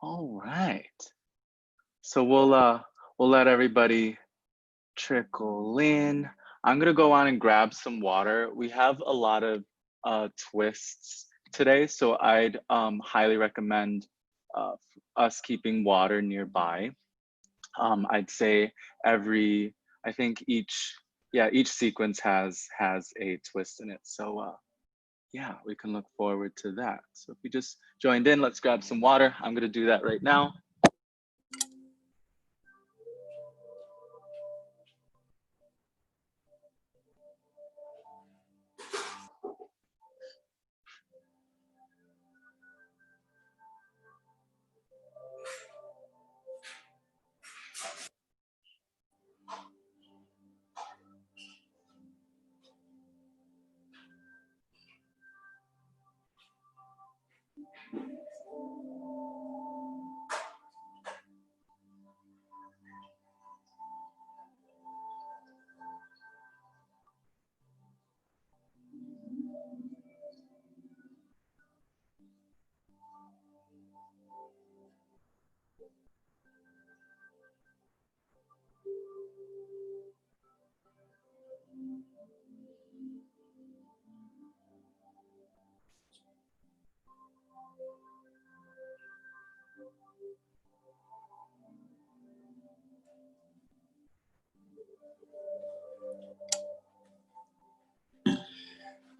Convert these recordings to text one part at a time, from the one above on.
All right. So we'll let everybody trickle in. I'm gonna go on and grab some water. We have a lot of twists today, so I'd highly recommend us keeping water nearby. I'd say every, I think each sequence has a twist in it. So yeah, we can look forward to that. So if you just joined in, let's grab some water. I'm gonna do that right now.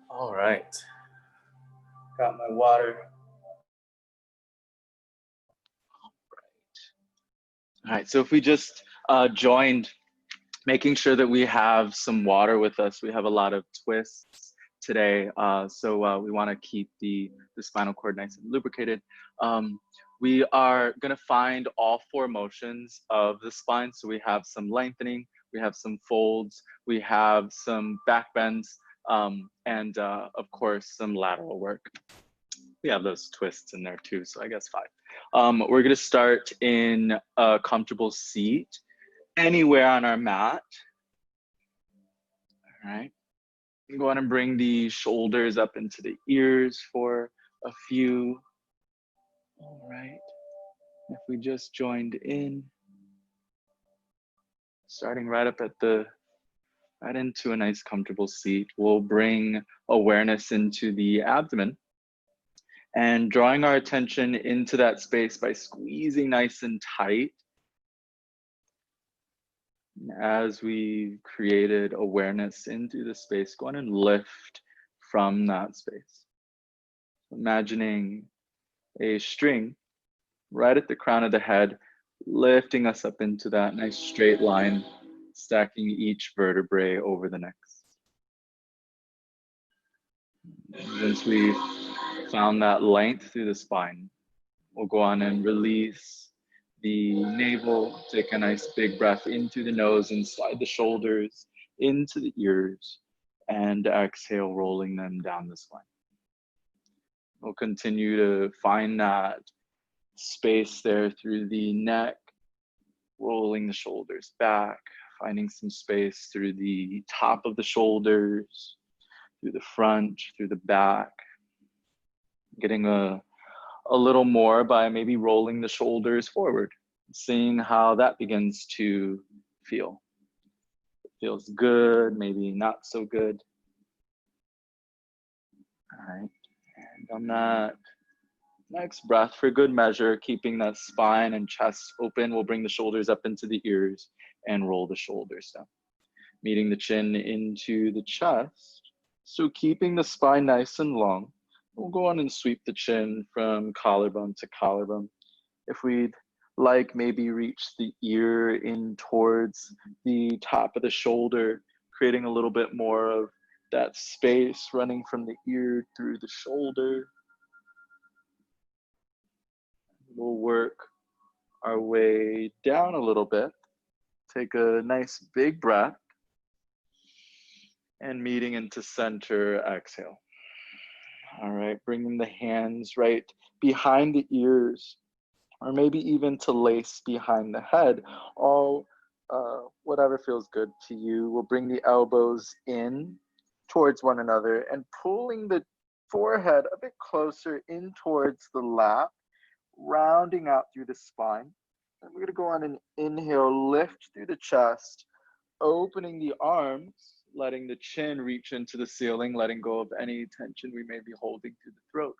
All right, got my water. All right, so if we just joined, making sure that we have some water with us. We have a lot of twists today, so we want to keep the spinal cord nice and lubricated. We are going to find all four motions of the spine. So we have some lengthening, we have some folds, we have some back bends, and of course, some lateral work. We have those twists in there too, so I guess five. We're going to start in a comfortable seat anywhere on our mat. All right. Go ahead and bring the shoulders up into the ears for a few. All right. If we just joined in, starting right up at right into a nice comfortable seat, we'll bring awareness into the abdomen and drawing our attention into that space by squeezing nice and tight. As we created awareness into the space, go on and lift from that space. Imagining a string right at the crown of the head, lifting us up into that nice straight line, stacking each vertebrae over the next. Once we found that length through the spine, we'll go on and release the navel, take a nice big breath into the nose and slide the shoulders into the ears and exhale, rolling them down the spine. We'll continue to find that space there through the neck, rolling the shoulders back, finding some space through the top of the shoulders, through the front, through the back, getting a little more by maybe rolling the shoulders forward, seeing how that begins to feel. It feels good, maybe not so good. All right, and on that next breath, for good measure, keeping that spine and chest open, we'll bring the shoulders up into the ears and roll the shoulders down, meeting the chin into the chest. So keeping the spine nice and long, we'll go on and sweep the chin from collarbone to collarbone. If we'd like, maybe reach the ear in towards the top of the shoulder, creating a little bit more of that space running from the ear through the shoulder. We'll work our way down a little bit. Take a nice big breath and meeting into center, exhale. All right, bringing the hands right behind the ears, or maybe even to lace behind the head, all whatever feels good to you. We'll bring the elbows in towards one another and pulling the forehead a bit closer in towards the lap. rounding out through the spine. And we're gonna go on an inhale, lift through the chest, opening the arms, letting the chin reach into the ceiling, letting go of any tension we may be holding through the throat.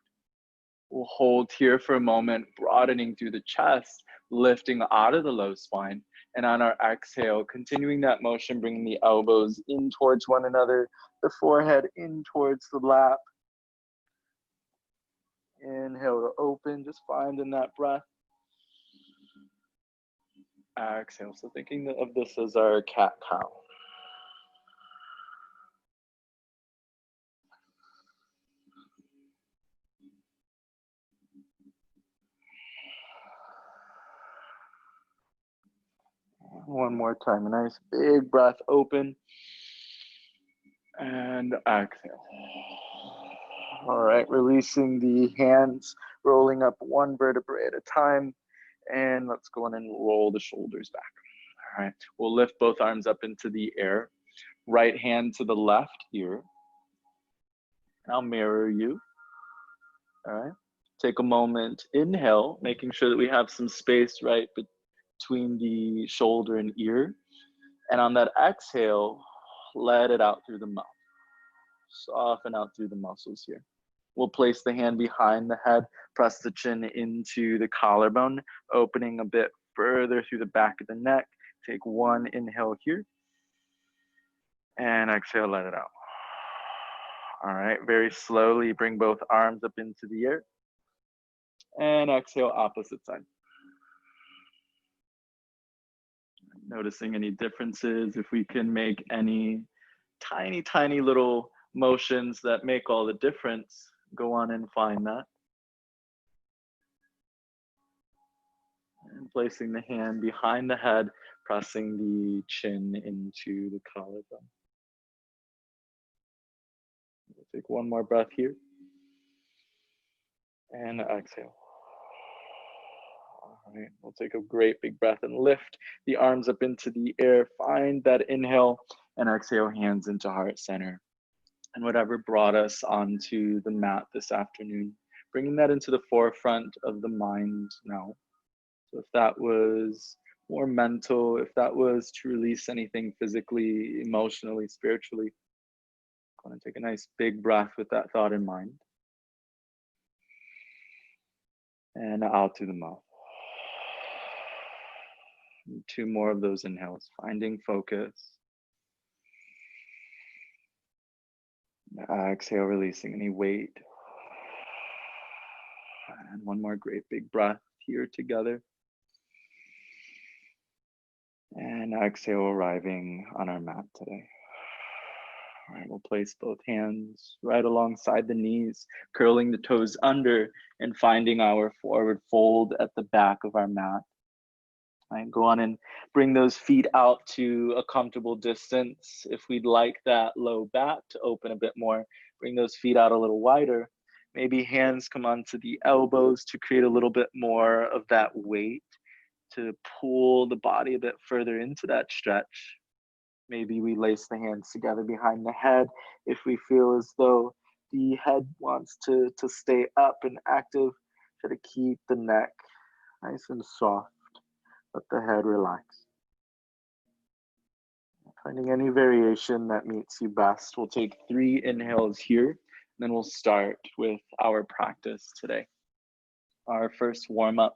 We'll hold here for a moment, broadening through the chest, lifting out of the low spine. And on our exhale, continuing that motion, bringing the elbows in towards one another, the forehead in towards the lap. Inhale to open, just finding that breath. Exhale, so thinking of this as our cat-cow. One more time, a nice big breath, open, and exhale. All right, releasing the hands, rolling up one vertebrae at a time, and let's go on and roll the shoulders back. All right, we'll lift both arms up into the air, right hand to the left ear, and I'll mirror you. All right, take a moment, inhale, making sure that we have some space right between the shoulder and ear. And on that exhale, let it out through the mouth. Soften out through the muscles here. We'll place the hand behind the head, press the chin into the collarbone, opening a bit further through the back of the neck. Take one inhale here. And exhale, let it out. All right, very slowly bring both arms up into the air. And exhale, opposite side. Noticing any differences, if we can make any tiny, tiny little motions that make all the difference, go on and find that. And placing the hand behind the head, pressing the chin into the collarbone. We'll take one more breath here. And exhale. All right, we'll take a great big breath and lift the arms up into the air. Find that inhale and exhale, hands into heart center. And whatever brought us onto the mat this afternoon, bringing that into the forefront of the mind now. So if that was more mental, if that was to release anything physically, emotionally, spiritually, I'm going to take a nice big breath with that thought in mind. And out through the mouth. And two more of those inhales, finding focus. Exhale, releasing any weight. And one more great big breath here together. And exhale, arriving on our mat today. All right, we'll place both hands right alongside the knees, curling the toes under and finding our forward fold at the back of our mat. All right, go on and bring those feet out to a comfortable distance. If we'd like that low back to open a bit more, bring those feet out a little wider. Maybe hands come onto the elbows to create a little bit more of that weight, to pull the body a bit further into that stretch. Maybe we lace the hands together behind the head if we feel as though the head wants to stay up and active. Try to keep the neck nice and soft. Let the head relax. Finding any variation that meets you best. We'll take 3 inhales here, and then we'll start with our practice today. Our first warm-up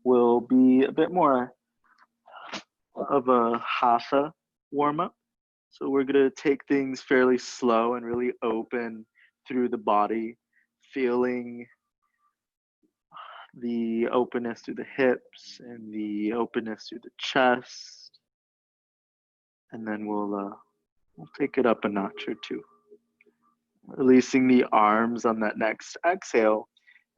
will be a bit more of a hatha warm-up. So we're going to take things fairly slow and really open through the body, feeling the openness through the hips and the openness through the chest. And then we'll take it up a notch or two. Releasing the arms on that next exhale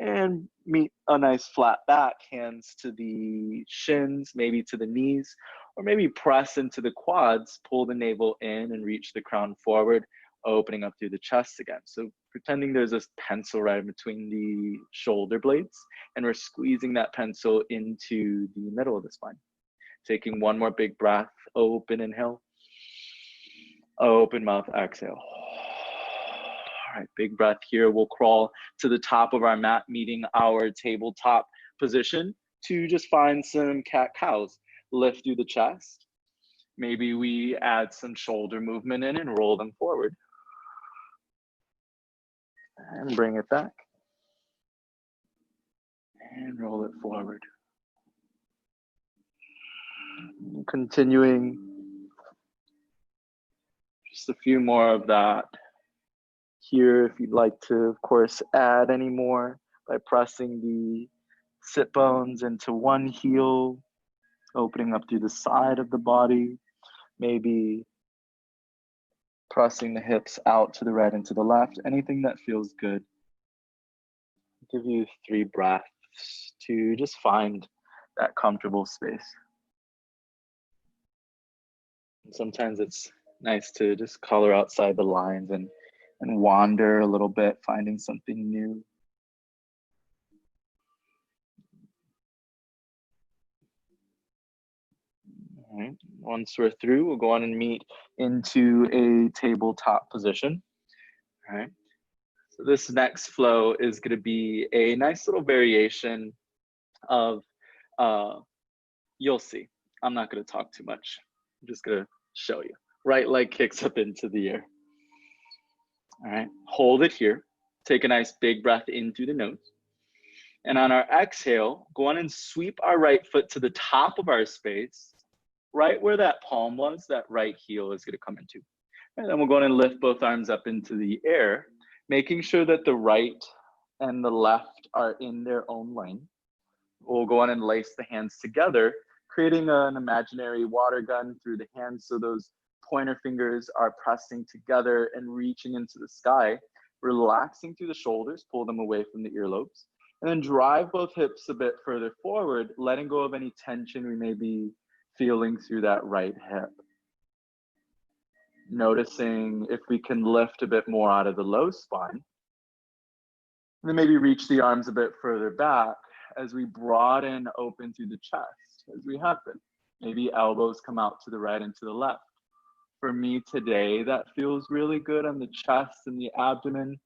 and meet a nice flat back, hands to the shins, maybe to the knees, or maybe press into the quads, pull the navel in and reach the crown forward, opening up through the chest again. So pretending there's this pencil right between the shoulder blades, and we're squeezing that pencil into the middle of the spine. Taking one more big breath, open inhale, open mouth, exhale. All right, big breath here. We'll crawl to the top of our mat, meeting our tabletop position to just find some cat-cows. Lift through the chest. Maybe we add some shoulder movement in and roll them forward. And bring it back. And roll it forward. Continuing. Just a few more of that. Here, if you'd like to, of course, add any more by pressing the sit bones into one heel, opening up through the side of the body, maybe pressing the hips out to the right and to the left, anything that feels good. I'll give you 3 breaths to just find that comfortable space. And sometimes it's nice to just color outside the lines and wander a little bit, finding something new. All right, once we're through, we'll go on and meet into a tabletop position. All right, so this next flow is going to be a nice little variation of, you'll see. I'm not going to talk too much. I'm just going to show you. Right leg kicks up into the air. All right, hold it here. Take a nice big breath in through the nose. And on our exhale, go on and sweep our right foot to the top of our space, right where that palm was, that right heel is going to come into. And then we'll go on and lift both arms up into the air, making sure that the right and the left are in their own lane. We'll go on and lace the hands together, creating an imaginary water gun through the hands so those pointer fingers are pressing together and reaching into the sky, relaxing through the shoulders, pull them away from the earlobes, and then drive both hips a bit further forward, letting go of any tension we may be feeling through that right hip. Noticing if we can lift a bit more out of the low spine, and then maybe reach the arms a bit further back as we broaden open through the chest, as we have been. Maybe elbows come out to the right and to the left. For me today, that feels really good on the chest and the abdomen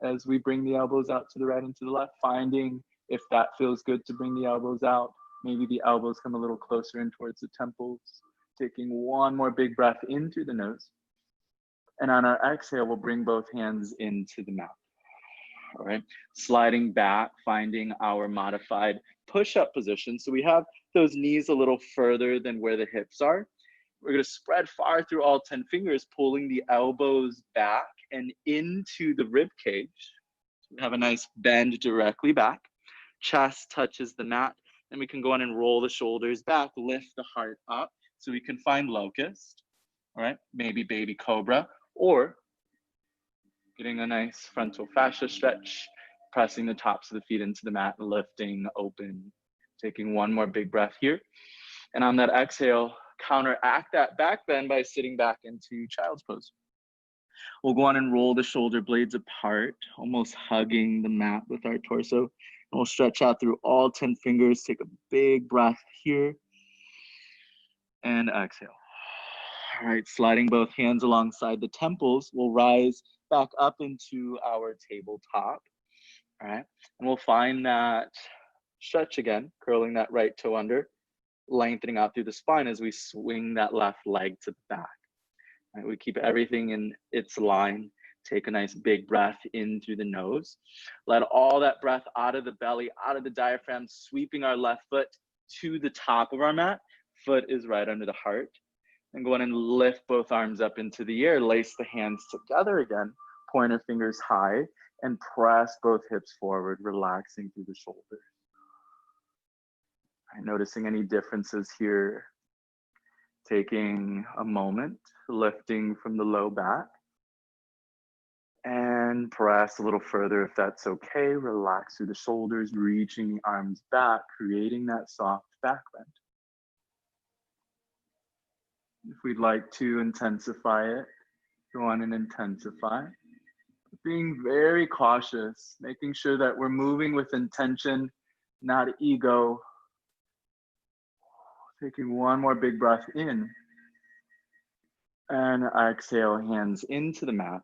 as we bring the elbows out to the right and to the left, finding if that feels good to bring the elbows out. Maybe the elbows come a little closer in towards the temples. Taking one more big breath in through the nose. And on our exhale, we'll bring both hands into the mat. All right, sliding back, finding our modified push-up position. So we have those knees a little further than where the hips are. We're going to spread far through all 10 fingers, pulling the elbows back and into the rib cage. So we have a nice bend directly back. Chest touches the mat, and we can go on and roll the shoulders back, lift the heart up so we can find locust. All right, maybe baby cobra, or getting a nice frontal fascia stretch, pressing the tops of the feet into the mat, lifting open. Taking one more big breath here. And on that exhale, counteract that back bend by sitting back into child's pose. We'll go on and roll the shoulder blades apart, almost hugging the mat with our torso. And we'll stretch out through all 10 fingers. Take a big breath here. And exhale. All right, sliding both hands alongside the temples, we'll rise back up into our tabletop. All right, and we'll find that stretch again, curling that right toe under, lengthening out through the spine as we swing that left leg to the back. All right, we keep everything in its line. Take a nice big breath in through the nose. Let all that breath out of the belly, out of the diaphragm, sweeping our left foot to the top of our mat. Foot is right under the heart. And go on and lift both arms up into the air. Lace the hands together again. Pointer fingers high. And press both hips forward, relaxing through the shoulders. Right, noticing any differences here. Taking a moment, lifting from the low back. And press a little further if that's okay. Relax through the shoulders, reaching the arms back, creating that soft back bend. If we'd like to intensify it, go on and intensify. Being very cautious, making sure that we're moving with intention, not ego. Taking one more big breath in. And exhale, hands into the mat.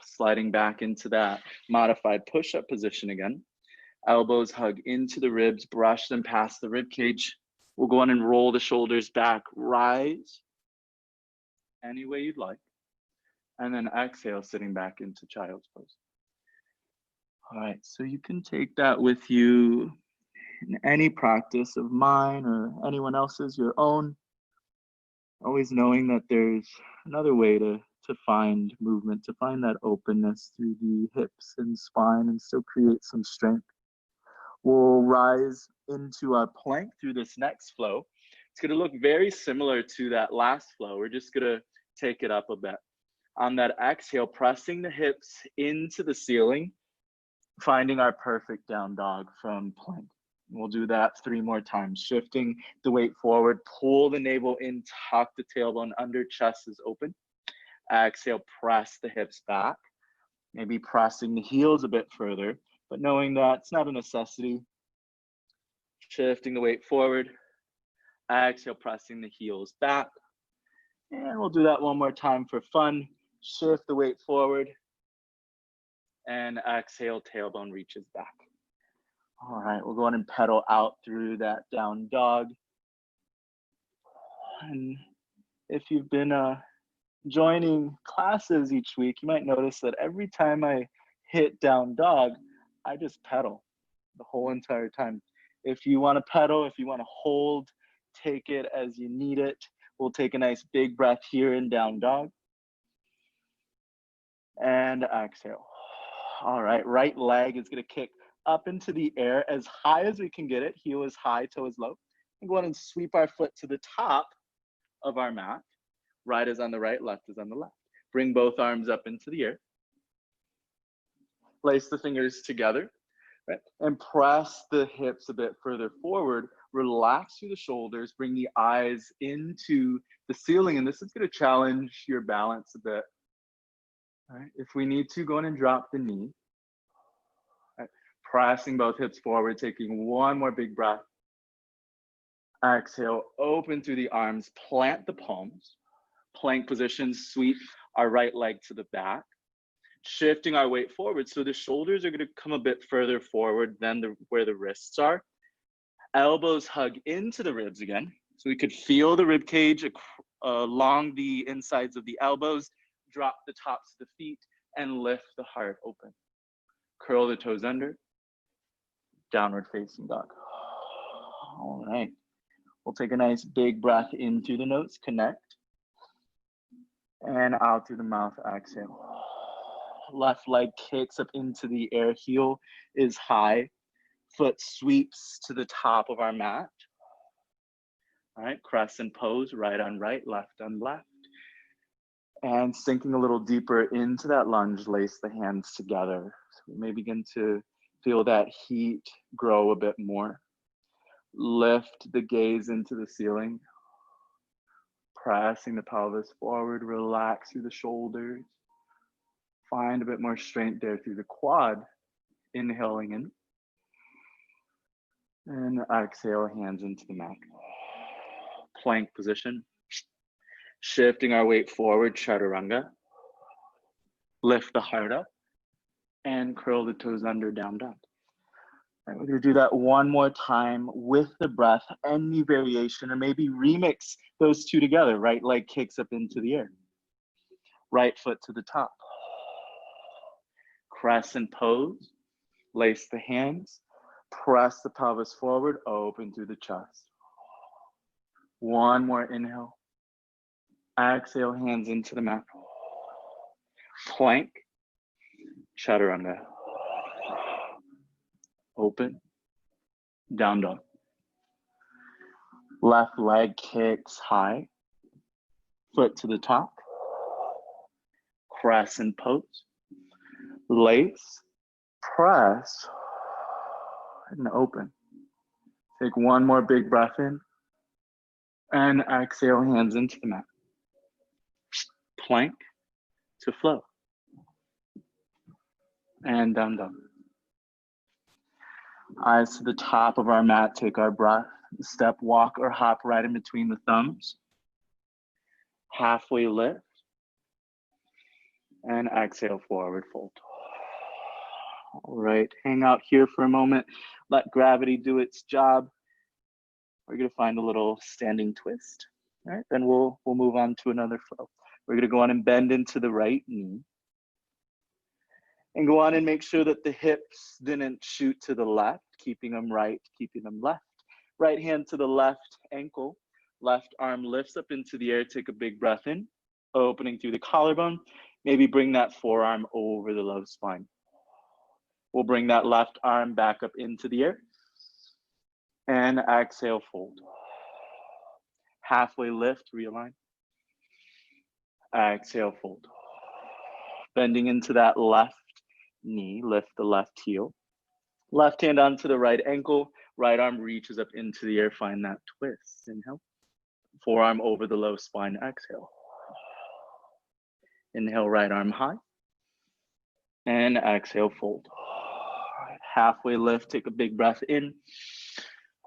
Sliding back into that modified push-up position again. Elbows hug into the ribs, brush them past the rib cage. We'll go on and roll the shoulders back, rise any way you'd like. And then exhale, sitting back into child's pose. All right, so you can take that with you in any practice of mine or anyone else's, your own. Always knowing that there's another way to find movement, to find that openness through the hips and spine and still create some strength. We'll rise into our plank through this next flow. It's gonna look very similar to that last flow. We're just gonna take it up a bit. On that exhale, pressing the hips into the ceiling, finding our perfect down dog from plank. We'll do that 3 more times, shifting the weight forward, pull the navel in, tuck the tailbone under, chest is open. Exhale, press the hips back, maybe pressing the heels a bit further, but knowing that it's not a necessity. Shifting the weight forward, exhale, pressing the heels back. And we'll do that 1 more time for fun. Shift the weight forward, and exhale, tailbone reaches back. All right, we'll go on and pedal out through that down dog. And if you've been joining classes each week, you might notice that every time I hit down dog, I just pedal the whole entire time. If you want to pedal, if you want to hold, take it as you need it. We'll take a nice big breath here in down dog. And exhale. All right, right leg is going to kick up into the air as high as we can get it. Heel is high, toe is low. And go ahead and sweep our foot to the top of our mat. Right is on the right, left is on the left. Bring both arms up into the air. Place the fingers together, right? And press the hips a bit further forward. Relax through the shoulders. Bring the eyes into the ceiling. And this is going to challenge your balance a bit. All right. If we need to, go in and drop the knee. Right. Pressing both hips forward, taking 1 more big breath. Exhale, open through the arms, plant the palms. Plank position, sweep our right leg to the back. Shifting our weight forward, so the shoulders are going to come a bit further forward than where the wrists are. Elbows hug into the ribs again. So we could feel the rib cage along the insides of the elbows. Drop the tops of the feet and lift the heart open. Curl the toes under. Downward facing dog. All right. We'll take a nice big breath in through the nose, connect. And out through the mouth, exhale. Left leg kicks up into the air, heel is high. Foot sweeps to the top of our mat. All right, crescent pose, right on right, left on left. And sinking a little deeper into that lunge, lace the hands together. So we may begin to feel that heat grow a bit more. Lift the gaze into the ceiling. Pressing the pelvis forward, relax through the shoulders. Find a bit more strength there through the quad. Inhaling in. And exhale, hands into the mat. Plank position. Shifting our weight forward, chaturanga. Lift the heart up and curl the toes under, down dog. Right, we're gonna do that 1 more time with the breath, any variation, or maybe remix those 2 together. Right leg kicks up into the air. Right foot to the top. Crescent pose, lace the hands, press the pelvis forward, open through the chest. 1 more inhale. Exhale, hands into the mat. Plank, chaturanga. Open, down dog. Left leg kicks high, foot to the top. Crescent pose, lace, press, and open. Take 1 more big breath in, and exhale, hands into the mat. Plank to flow. And down dog. Eyes to the top of our mat, take our breath. Step, walk, or hop right in between the thumbs. Halfway lift. And exhale, forward fold. All right, hang out here for a moment. Let gravity do its job. We're gonna find a little standing twist. All right, then we'll move on to another flow. We're gonna go on and bend into the right knee. And go on and make sure that the hips didn't shoot to the left, keeping them right, keeping them left. Right hand to the left ankle. Left arm lifts up into the air. Take a big breath in, opening through the collarbone. Maybe bring that forearm over the low spine. We'll bring that left arm back up into the air. And exhale, fold. Halfway lift, realign. Exhale, fold. Bending into that left knee, lift the left heel. Left hand onto the right ankle, right arm reaches up into the air, find that twist. Inhale. Forearm over the low spine, exhale. Inhale, right arm high. And exhale, fold. Halfway lift, take a big breath in.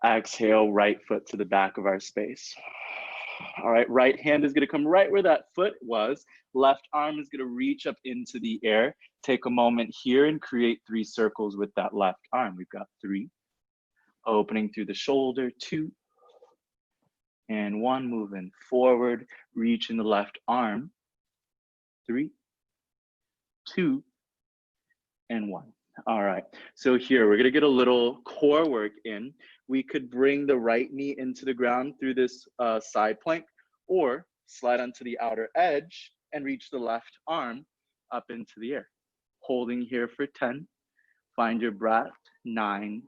Exhale, right foot to the back of our space. All right, right hand is gonna come right where that foot was. Left arm is gonna reach up into the air. Take a moment here and create 3 circles with that left arm. We've got 3. Opening through the shoulder, 2. And 1, moving forward, reaching the left arm. 3, 2, and 1. All right, so here we're gonna get a little core work in. We could bring the right knee into the ground through this side plank, or slide onto the outer edge and reach the left arm up into the air. Holding here for 10, find your breath, 9,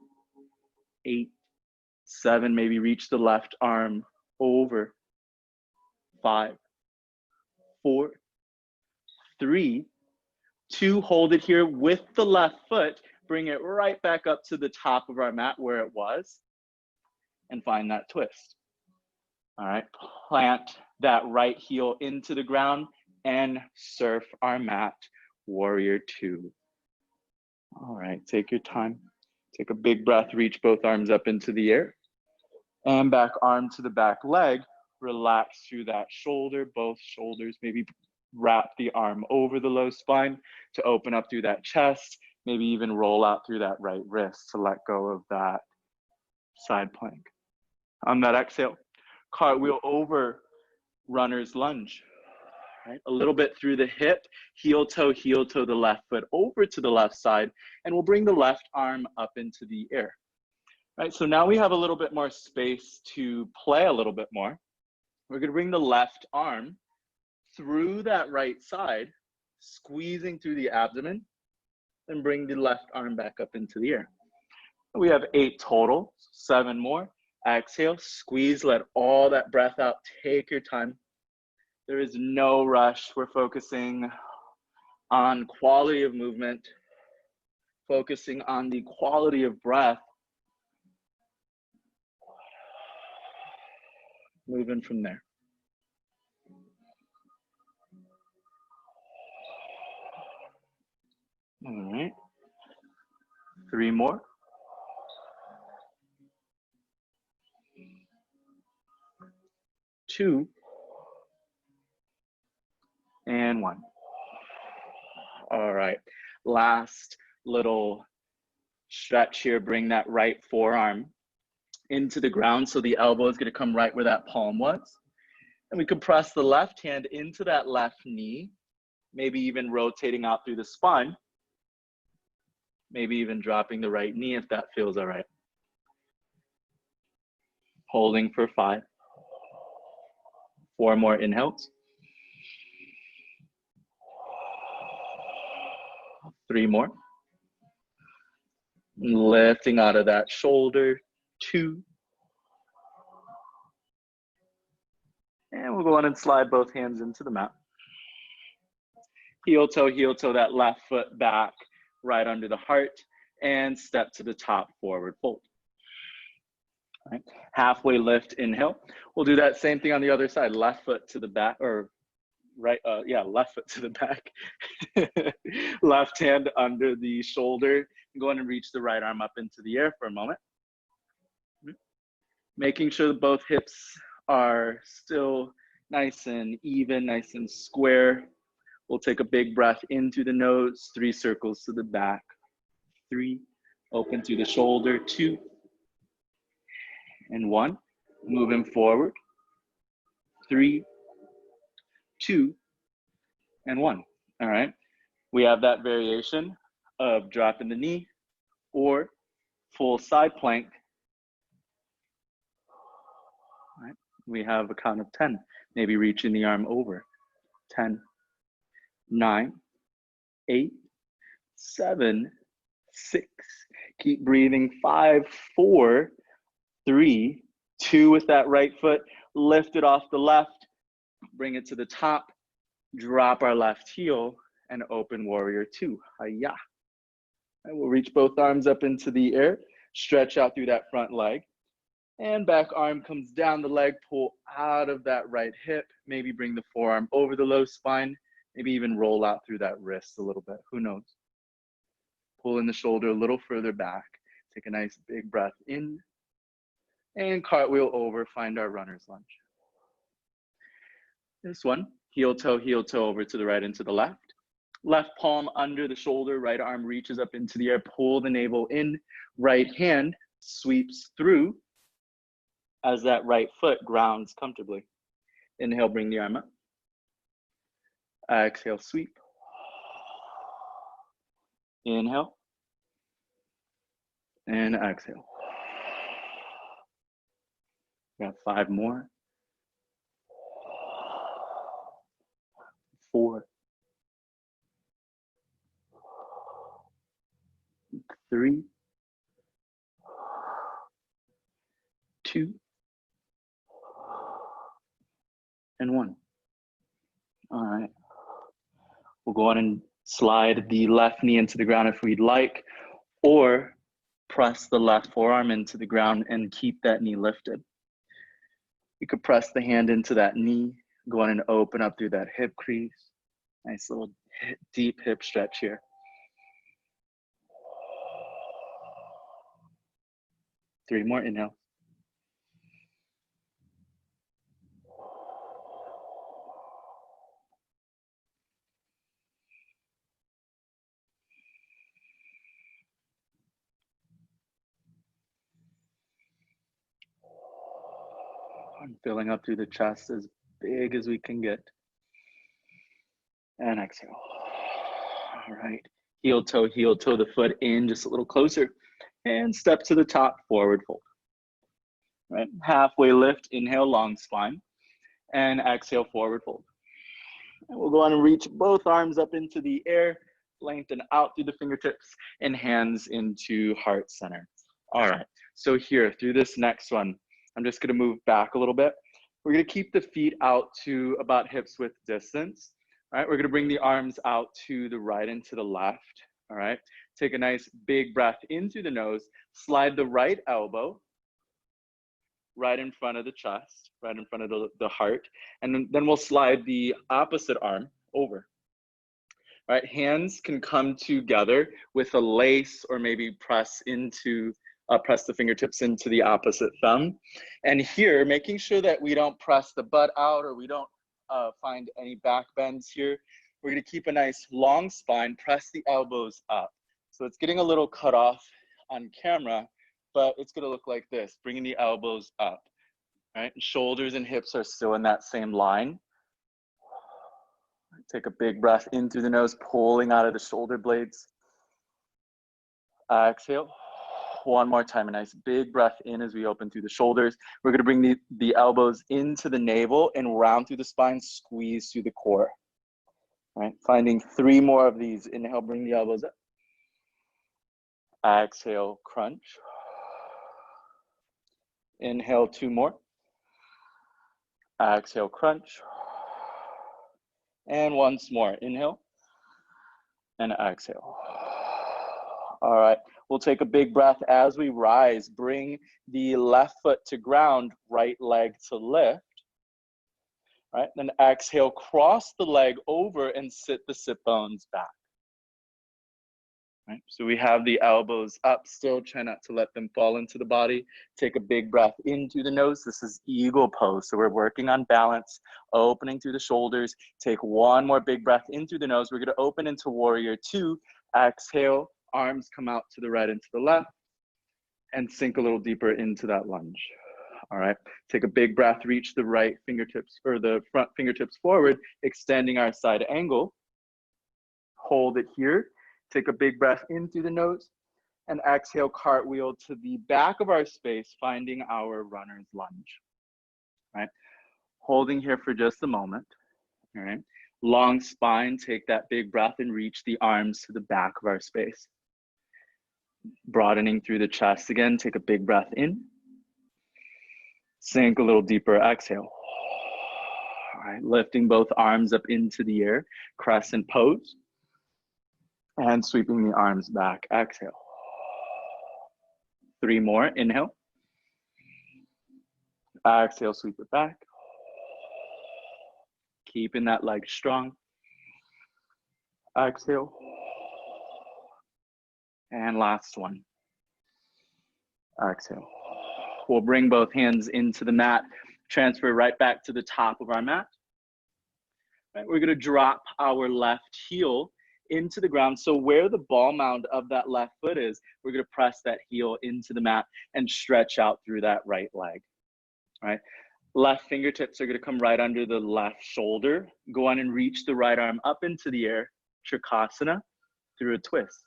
8, 7, maybe reach the left arm over, 5, 4, 3, 2, hold it here with the left foot, bring it right back up to the top of our mat where it was, and find that twist. All right, plant that right heel into the ground and surf our mat, warrior 2. All right, take your time. Take a big breath, reach both arms up into the air. And back arm to the back leg, relax through that shoulder, both shoulders, maybe wrap the arm over the low spine to open up through that chest, maybe even roll out through that right wrist to let go of that side plank. On that exhale, cartwheel over runner's lunge. Right? A little bit through the hip, heel toe, the left foot over to the left side, and we'll bring the left arm up into the air. Right, so now we have a little bit more space to play a little bit more. We're gonna bring the left arm through that right side, squeezing through the abdomen, and bring the left arm back up into the air. We have 8 total, 7 more. Exhale, squeeze, let all that breath out, take your time. There is no rush. We're focusing on quality of movement, focusing on the quality of breath, moving from there. All right, 3 more. 2, and 1. All right, last little stretch here. Bring that right forearm into the ground so the elbow is gonna come right where that palm was. And we can press the left hand into that left knee, maybe even rotating out through the spine, maybe even dropping the right knee if that feels all right. Holding for 5. 4 more inhales. 3 more. Lifting out of that shoulder, 2. And we'll go on and slide both hands into the mat. Heel toe, that left foot back, right under the heart, and step to the top, forward fold. All right. Halfway lift, inhale. We'll do that same thing on the other side, left foot to the back, or right, left foot to the back. Left hand under the shoulder. Go on and reach the right arm up into the air for a moment. Making sure that both hips are still nice and even, nice and square. We'll take a big breath in through the nose, 3 circles to the back, 3, open through the shoulder, 2, and 1. Moving forward, 3, 2, and 1. All right. We have that variation of dropping the knee or full side plank. All right. We have a count of 10, maybe reaching the arm over. 10, 9, 8, 7, 6. Keep breathing. 5, 4, 3, 2 with that right foot. Lift it off the left. Bring it to the top. Drop our left heel and open warrior 2. Hi-ya. And we'll reach both arms up into the air. Stretch out through that front leg. And back arm comes down the leg. Pull out of that right hip. Maybe bring the forearm over the low spine. Maybe even roll out through that wrist a little bit. Who knows? Pull in the shoulder a little further back. Take a nice big breath in. And cartwheel over. Find our runner's lunge. This one, heel toe over to the right and to the left. Left palm under the shoulder, right arm reaches up into the air, pull the navel in, right hand sweeps through as that right foot grounds comfortably. Inhale, bring the arm up. Exhale, sweep. Inhale. And exhale. Got 5 more. 4, 3, 2, and 1. All right. We'll go on and slide the left knee into the ground if we'd like, or press the left forearm into the ground and keep that knee lifted. You could press the hand into that knee, go on and open up through that hip crease. Nice little deep hip stretch here. Three more, inhale. And filling up through the chest as big as we can get. And exhale. All right. Heel toe the foot in just a little closer. And step to the top, forward fold. Right. Halfway lift, inhale, long spine. And exhale, forward fold. And we'll go on and reach both arms up into the air, lengthen out through the fingertips and hands into heart center. All right. So here, through this next one, I'm just going to move back a little bit. We're going to keep the feet out to about hips width distance. All right, we're going to bring the arms out to the right and to the left. All right, take a nice big breath in through the nose. Slide the right elbow right in front of the chest, right in front of the heart. And then we'll slide the opposite arm over. All right, hands can come together with a lace or maybe press the fingertips into the opposite thumb. And here, making sure that we don't press the butt out or we don't find any back bends here. We're gonna keep a nice long spine, press the elbows up. So it's getting a little cut off on camera, but it's gonna look like this, bringing the elbows up, right? Shoulders and hips are still in that same line. Take a big breath in through the nose, pulling out of the shoulder blades. Exhale. One more time, a nice big breath in as we open through the shoulders. We're gonna bring the elbows into the navel and round through the spine, squeeze through the core. All right, finding 3 more of these. Inhale, bring the elbows up. Exhale, crunch. Inhale, 2 more. Exhale, crunch. And once more, inhale and exhale. All right. We'll take a big breath as we rise. Bring the left foot to ground, right leg to lift. All right, then exhale, cross the leg over and sit the sit bones back. Right, so we have the elbows up still, try not to let them fall into the body. Take a big breath in through the nose. This is eagle pose. So we're working on balance, opening through the shoulders. Take one more big breath in through the nose. We're gonna open into warrior 2. Exhale, Arms come out to the right and to the left, and sink a little deeper into that lunge. All right, take a big breath, reach the right fingertips or the front fingertips forward, extending our side angle. Hold it here. Take a big breath in through the nose and exhale, cartwheel to the back of our space, finding our runner's lunge. All right, holding here for just a moment. All right, long spine, take that big breath and reach the arms to the back of our space. Broadening through the chest again, take a big breath in. Sink a little deeper, exhale. All right, lifting both arms up into the air, crescent pose. And sweeping the arms back, exhale. 3 more, inhale. Exhale, sweep it back. Keeping that leg strong. Exhale. And last one. Exhale. We'll bring both hands into the mat, transfer right back to the top of our mat. Right, we're gonna drop our left heel into the ground. So where the ball mound of that left foot is, we're gonna press that heel into the mat and stretch out through that right leg. All right, left fingertips are gonna come right under the left shoulder. Go on and reach the right arm up into the air, Trikonasana, through a twist.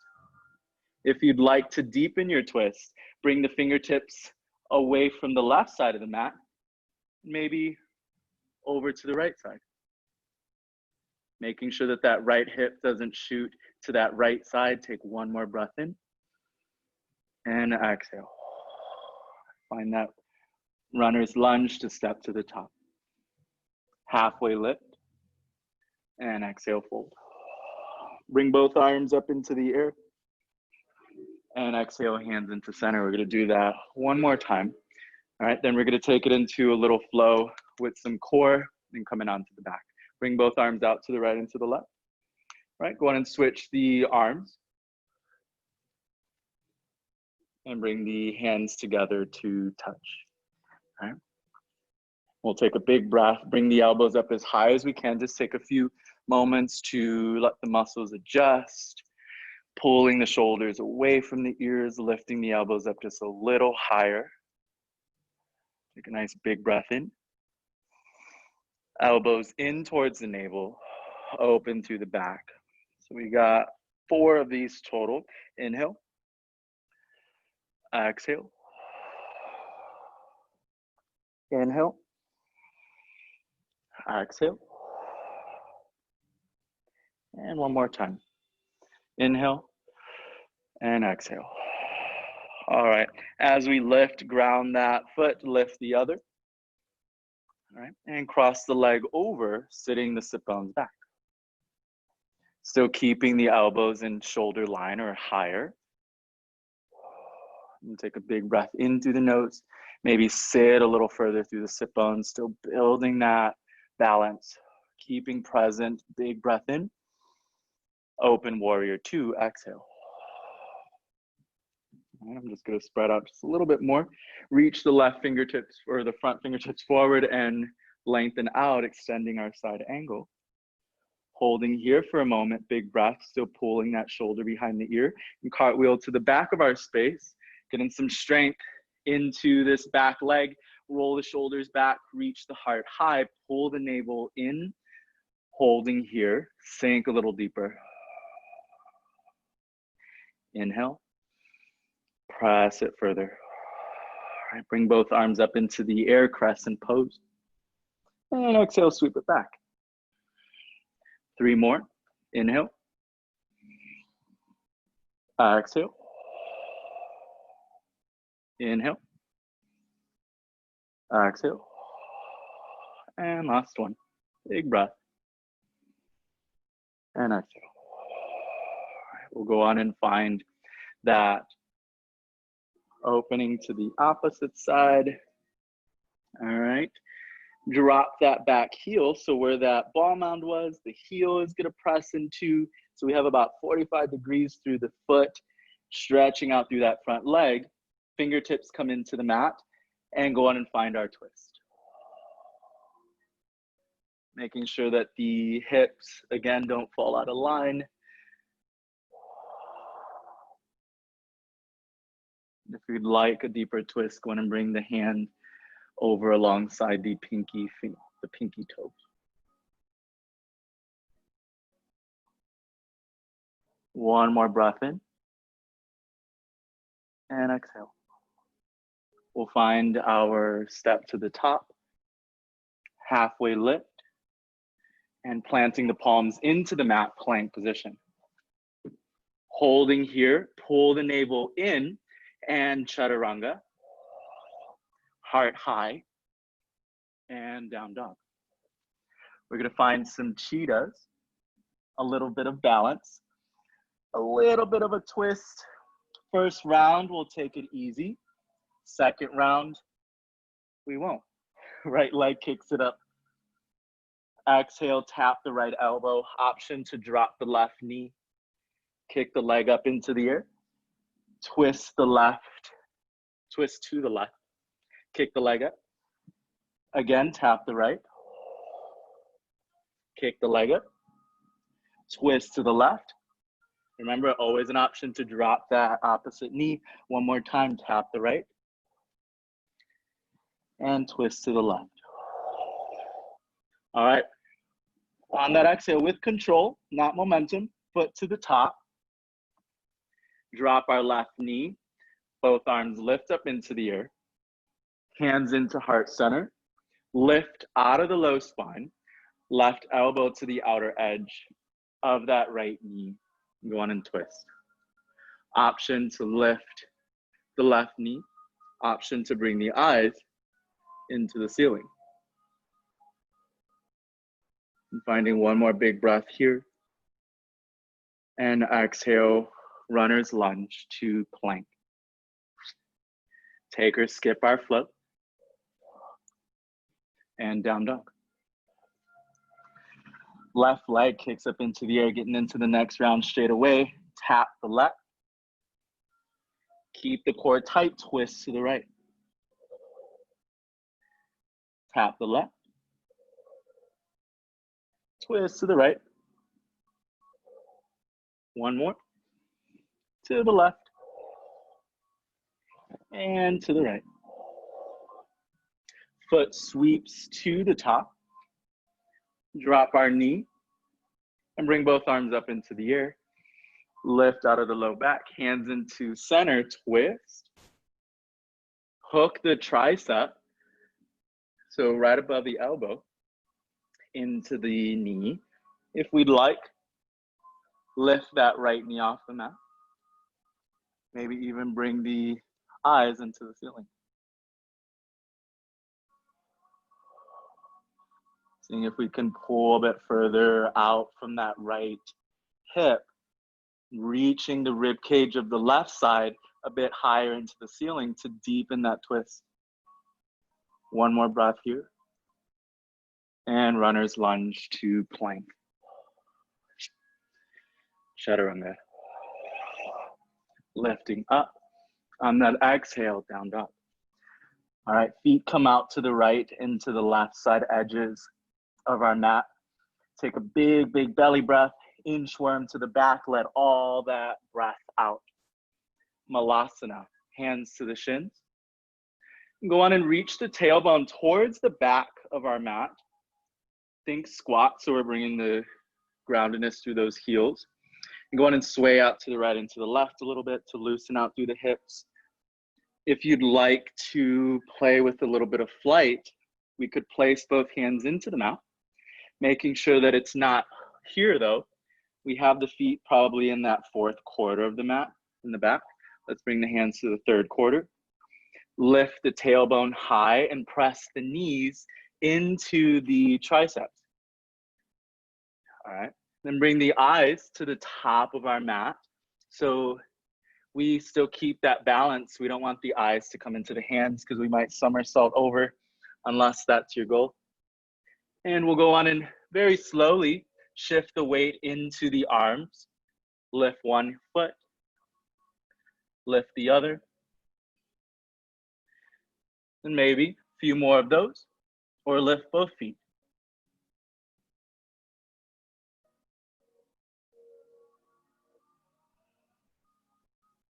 If you'd like to deepen your twist, bring the fingertips away from the left side of the mat, maybe over to the right side. Making sure that that right hip doesn't shoot to that right side. Take one more breath in and exhale. Find that runner's lunge to step to the top. Halfway lift and exhale, fold. Bring both arms up into the air and exhale, hands into center. We're gonna do that one more time. All right, then we're gonna take it into a little flow with some core and coming onto the back. Bring both arms out to the right and to the left. Right, go on and switch the arms. And bring the hands together to touch. All right. We'll take a big breath, bring the elbows up as high as we can. Just take a few moments to let the muscles adjust. Pulling the shoulders away from the ears, lifting the elbows up just a little higher. Take a nice big breath in. Elbows in towards the navel, open through the back. So we got 4 of these total. Inhale. Exhale. Inhale. Exhale. And one more time. Inhale and exhale. All right, as we lift, ground that foot, lift the other. All right, and cross the leg over, sitting the sit bones back. Still keeping the elbows in shoulder line or higher. And take a big breath in through the nose. Maybe sit a little further through the sit bones, still building that balance. Keeping present, big breath in. Open warrior 2, exhale. And I'm just gonna spread out just a little bit more. Reach the left fingertips or the front fingertips forward and lengthen out, extending our side angle. Holding here for a moment, big breath, still pulling that shoulder behind the ear. And cartwheel to the back of our space, getting some strength into this back leg. Roll the shoulders back, reach the heart high, pull the navel in. Holding here, sink a little deeper. Inhale, press it further. All right, bring both arms up into the air, crescent pose. And exhale, sweep it back. 3 more. Inhale. Exhale. Inhale. Exhale. And last one. Big breath. And exhale. All right, we'll go on and find that opening to the opposite side. All right. Drop that back heel. So where that ball mound was, the heel is going to press into. So we have about 45 degrees through the foot, stretching out through that front leg. Fingertips come into the mat and go on and find our twist. Making sure that the hips, again, don't fall out of line. If you'd like a deeper twist, go ahead and bring the hand over alongside the pinky toe. One more breath in and exhale. We'll find our step to the top, halfway lift, and planting the palms into the mat, plank position. Holding here, pull the navel in and chaturanga, heart high, and down dog. We're gonna find some cheetahs, a little bit of balance, a little bit of a twist. First round, we'll take it easy. Second round, we won't. Right leg kicks it up. Exhale, tap the right elbow. Option to drop the left knee. Kick the leg up into the air. Twist the left. Twist to the left. Kick the leg up. Again, tap the right. Kick the leg up. Twist to the left. Remember, always an option to drop that opposite knee. One more time, tap the right. And twist to the left. All right. On that exhale, with control, not momentum, foot to the top. Drop our left knee. Both arms lift up into the air. Hands into heart center. Lift out of the low spine. Left elbow to the outer edge of that right knee. Go on and twist. Option to lift the left knee. Option to bring the eyes into the ceiling. And finding one more big breath here. And exhale, runner's lunge to plank. Take or skip our float. And down dog. Left leg kicks up into the air, getting into the next round straight away. Tap the left. Keep the core tight, twist to the right. Tap the left. Twist to the right. One more. To the left. And to the right. Foot sweeps to the top. Drop our knee and bring both arms up into the air. Lift out of the low back, hands into center, twist. Hook the tricep, so right above the elbow, into the knee. If we'd like, lift that right knee off the mat. Maybe even bring the eyes into the ceiling. Seeing if we can pull a bit further out from that right hip, reaching the rib cage of the left side a bit higher into the ceiling to deepen that twist. One more breath here. And runner's lunge to plank. Chaturanga. Lifting up. On that exhale, down dog. All right, feet come out to the right into the left side edges of our mat. Take a big, big belly breath. Inchworm to the back. Let all that breath out. Malasana. Hands to the shins. Go on and reach the tailbone towards the back of our mat. Think squat, so we're bringing the groundedness through those heels. And go on and sway out to the right and to the left a little bit to loosen out through the hips. If you'd like to play with a little bit of flight, we could place both hands into the mat, making sure that it's not here though. We have the feet probably in that fourth quarter of the mat in the back. Let's bring the hands to the third quarter. Lift the tailbone high and press the knees into the triceps. All right, then bring the eyes to the top of our mat. So we still keep that balance. We don't want the eyes to come into the hands because we might somersault over unless that's your goal. And we'll go on and very slowly shift the weight into the arms. Lift one foot, lift the other. And maybe a few more of those, or lift both feet.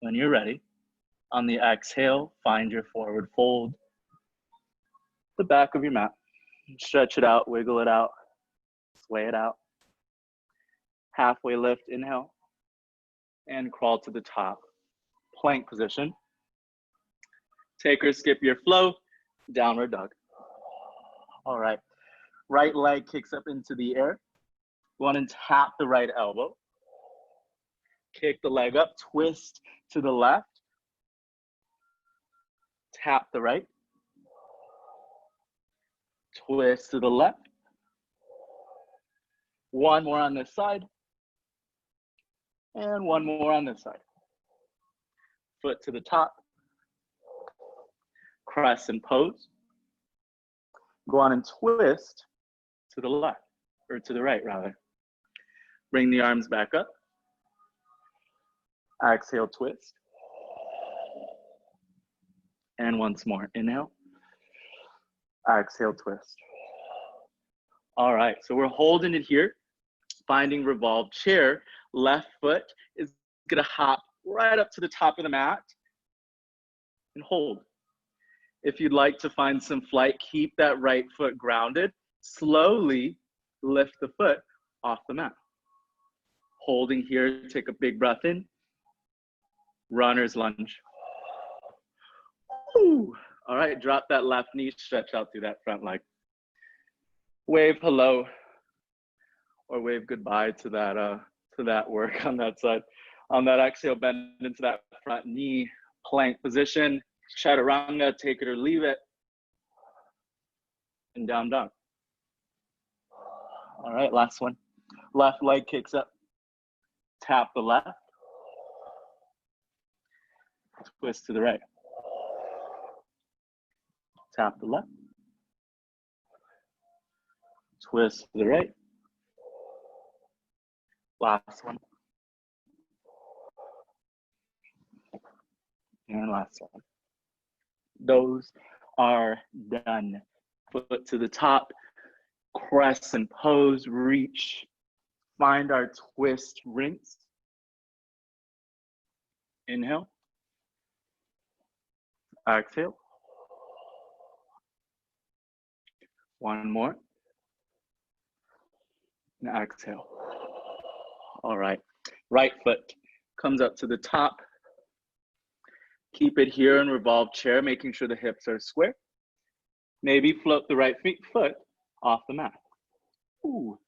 When you're ready, On the exhale, find your forward fold. The back of your mat. Stretch it out, wiggle it out, sway it out. Halfway lift, inhale, and crawl to the top. Plank position. Take or skip your flow, downward dog. All right, right leg kicks up into the air. Go on and tap the right elbow. Kick the leg up, twist to the left. Tap the right. Twist to the left. One more on this side. And one more on this side. Foot to the top. Crescent pose. Go on and twist to the left, or to the right rather. Bring the arms back up. Exhale, twist. And once more, inhale. Exhale, twist. All right, so we're holding it here, finding revolved chair. Left foot is gonna hop right up to the top of the mat and hold. If you'd like to find some flight, keep that right foot grounded. Slowly lift the foot off the mat. Holding here, take a big breath in. Runner's lunge. Ooh. All right, drop that left knee, stretch out through that front leg. Wave hello, or wave goodbye to that work on that side. On that exhale, bend into that front knee, plank position. Chaturanga, take it or leave it. And down dog. All right, last one. Left leg kicks up. Tap the left. Twist to the right. Tap the left. Twist to the right. Last one. And last one. Those are done. Foot to the top, crescent pose, reach. Find our twist rinse. Inhale. Exhale. One more. And exhale. All right. Right foot comes up to the top. Keep it here in revolved chair, making sure the hips are square. Maybe float the right foot off the mat. Ooh.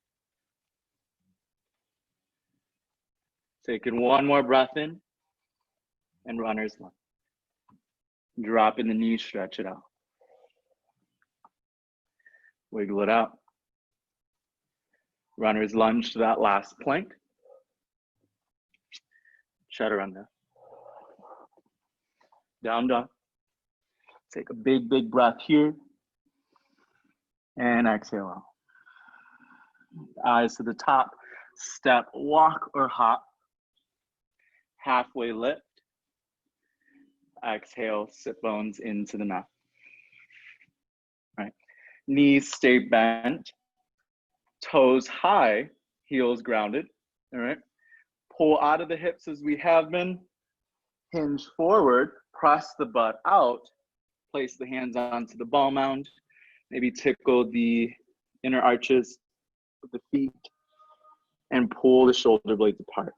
Taking one more breath in and runner's lunge. Drop in the knees, stretch it out. Wiggle it out. Runner's lunge to that last plank. Chaturanga. Down dog. Take a big, big breath here. And exhale out. Eyes to the top. Step, walk, or hop. Halfway lift. Exhale, sit bones into the mat. All right. Knees stay bent. Toes high, heels grounded. All right. Pull out of the hips as we have been. Hinge forward, press the butt out. Place the hands onto the ball mound. Maybe tickle the inner arches of the feet and pull the shoulder blades apart.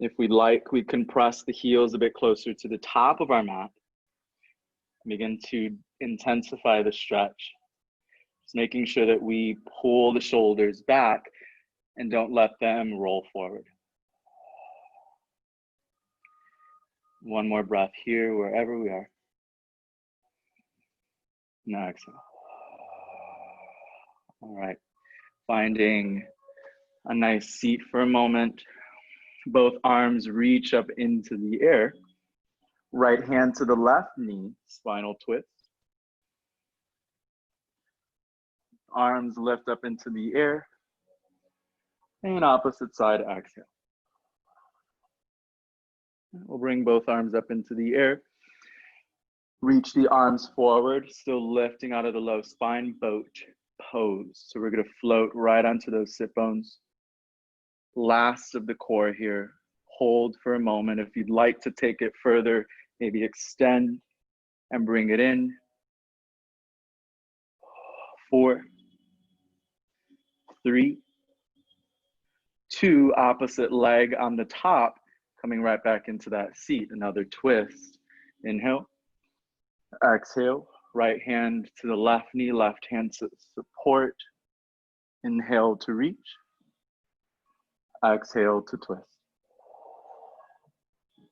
If we'd like, we can press the heels a bit closer to the top of our mat. Begin to intensify the stretch. Just making sure that we pull the shoulders back and don't let them roll forward. One more breath here, wherever we are. Now exhale. All right, finding a nice seat for a moment. Both arms reach up into the air. Right hand to the left knee, spinal twist. Arms lift up into the air. And opposite side, exhale. We'll bring both arms up into the air. Reach the arms forward, still lifting out of the low spine, boat pose. So we're gonna float right onto those sit bones. Last of the core here, hold for a moment. If you'd like to take it further, maybe extend and bring it in. 4, 3, 2, opposite leg on the top, coming right back into that seat. Another twist. Inhale. Exhale. Right hand to the left knee, left hand to support. Inhale to reach. Exhale to twist.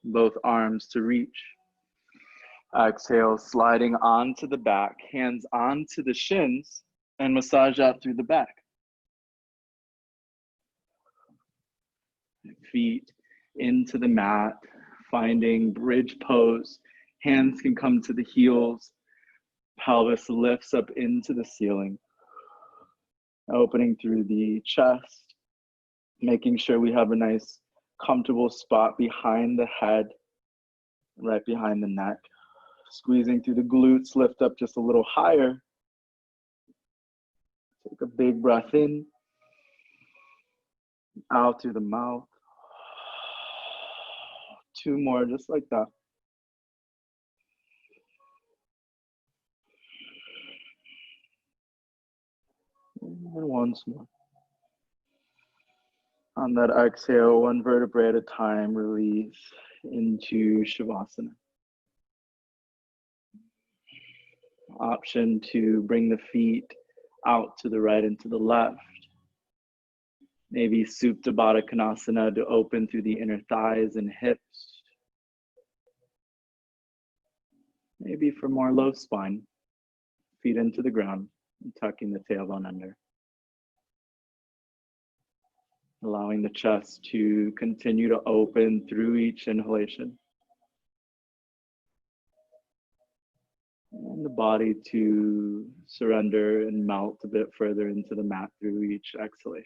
Both arms to reach. Exhale, sliding onto the back, hands onto the shins, and massage out through the back. Feet into the mat, finding bridge pose. Hands can come to the heels. Pelvis lifts up into the ceiling. Opening through the chest, making sure we have a nice comfortable spot behind the head, right behind the neck. Squeezing through the glutes, lift up just a little higher. Take a big breath in, out through the mouth. 2 more, just like that. And once more. On that exhale, 1 vertebrae at a time, release into Shavasana. Option to bring the feet out to the right and to the left. Maybe Supta Baddha Konasana to open through the inner thighs and hips. Maybe for more low spine, feet into the ground, and tucking the tailbone under. Allowing the chest to continue to open through each inhalation. And the body to surrender and melt a bit further into the mat through each exhalation.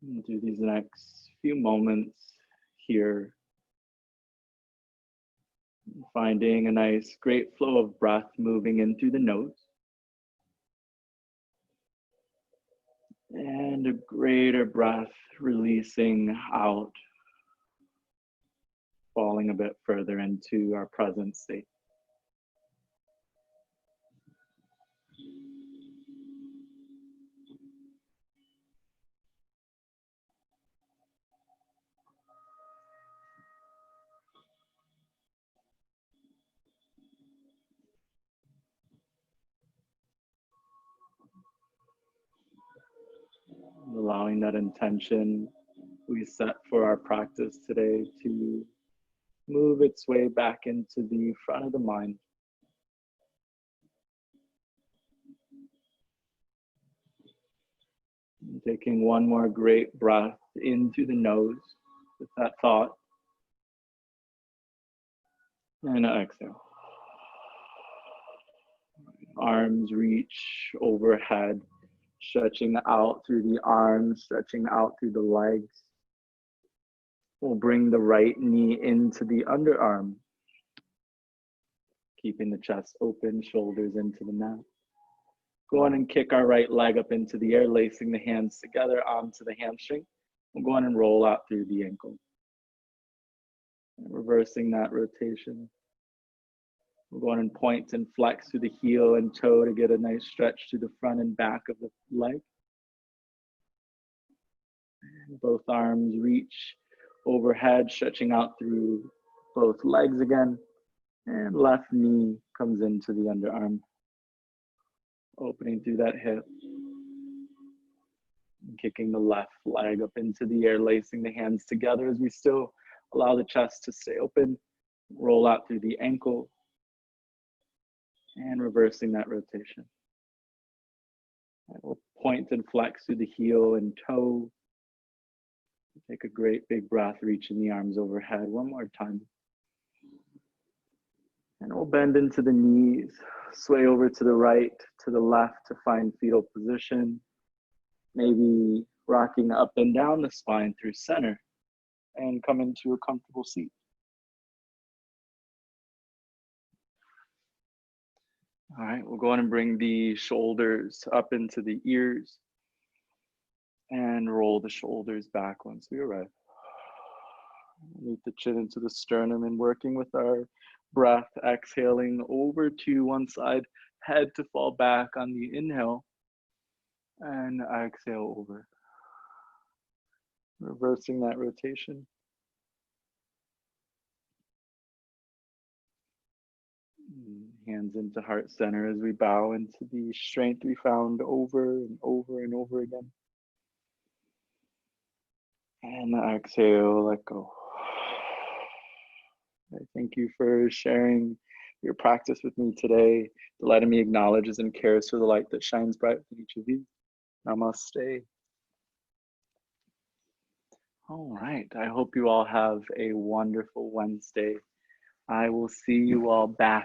And do these next few moments here, finding a nice, great flow of breath moving in through the nose. And a greater breath releasing out, falling a bit further into our present state. Allowing that intention we set for our practice today to move its way back into the front of the mind. And taking 1 more great breath in through the nose with that thought. And exhale. Arms reach overhead, stretching out through the arms, stretching out through the legs. We'll bring the right knee into the underarm, keeping the chest open, shoulders into the mat. Go on and kick our right leg up into the air, lacing the hands together onto the hamstring. We'll go on and roll out through the ankle. And reversing that rotation. We'll go on and point and flex through the heel and toe to get a nice stretch to the front and back of the leg. And both arms reach overhead, stretching out through both legs again. And left knee comes into the underarm, opening through that hip. And kicking the left leg up into the air, lacing the hands together as we still allow the chest to stay open. Roll out through the ankle. And reversing that rotation. And we'll point and flex through the heel and toe. Take a great big breath, reaching the arms overhead 1 more time. And we'll bend into the knees, sway over to the right, to the left to find fetal position. Maybe rocking up and down the spine through center and come into a comfortable seat. All right, we'll go on and bring the shoulders up into the ears and roll the shoulders back once we arrive. Meet the chin into the sternum and working with our breath, exhaling over to one side, head to fall back on the inhale, and exhale over. Reversing that rotation. Hands into heart center as we bow into the strength we found over and over and over again. And exhale, let go. I thank you for sharing your practice with me today, letting me acknowledge and cares for the light that shines bright within each of you. Namaste. All right, I hope you all have a wonderful Wednesday. I will see you all back